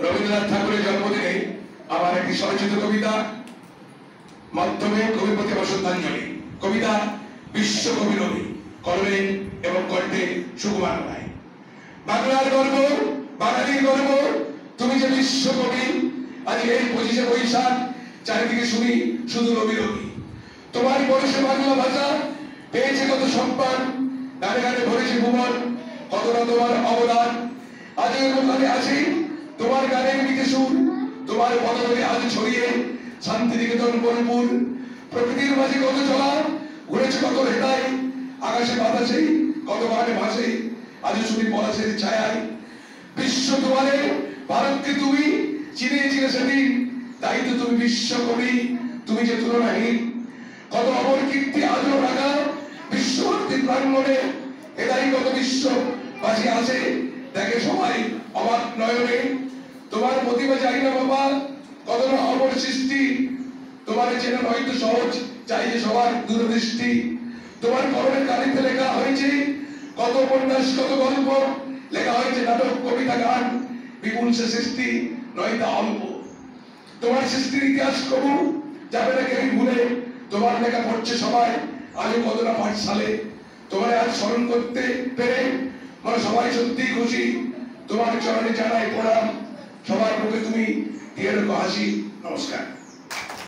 রবীন্দ্রনাথ ঠাকুরের জন্মদিনে আমার একটি স্বরচিত কবিতা মাধ্যমে কবিপতি আমার শ্রদ্ধাঞ্জলি। কবিতা বিশ্বকবি রবি, কলমে এবং কণ্ঠে সুকুমার রায়। বাংলার গর্ব, বাঙালির গর্ব, তুমি যে বিশ্বকবি। আজ এই 25শে বৈশাখ চারিদিকে শুনি শুধু রবি রবি। তোমার পরশে বাংলা ভাষা পেয়েছে কত সম্মান, গানে গানে ভরেছে ভুবন, কতটা তোমার অবদান। আজ ওখানে আছি তোমার গানের মিঠে সুর, তোমার পদধূলি আজ ছড়িয়ে শান্তিনিকেতন বোলপুর। প্রকৃতির মাঝে কত চলা, ঘুরেছে কত হেতায়, আকাশে বাতাসে কত গানে ভাসে, আজ শুনি পলাশের ছায়ায়। বিশ্ব দুয়ারে ভারতকে তুমি চিনিয়েছিলে সেদিন, তাই তো তুমি বিশ্বকবি, তুমি যে তুলনাহীন। কত অমর কীর্তি আজও রাখা বিশ্বভারতীর প্রাঙ্গণে, এটাই কত বিশ্ববাসী আছে দেখে সবাই অবাক নয়নে। তোমার প্রতিভা চাই না বাবা, কত না অমর সৃষ্টি, তোমার চেনা নয়তো সহজ, চাই যে সবার দূরদৃষ্টি। তোমার কলমের কালিতে লেখা হয়েছে কত উপন্যাস, কত গল্প, লেখা হয়েছে নাটক, কবিতা, গান, বিপুল সে সৃষ্টি নয় তা অল্প। তোমার সৃষ্টির ইতিহাস কবু যাবে না কেউ ভুলে, তোমার লেখা পড়ছে সবাই আজও কতটা পাঠশালে। তোমার আজ স্মরণ করতে পেরে আমরা সবাই সত্যিই খুশি। তোমার চরণে জানাই প্রণাম, সবার মুখে তুমি দিয়ে রেখো হাসি। নমস্কার।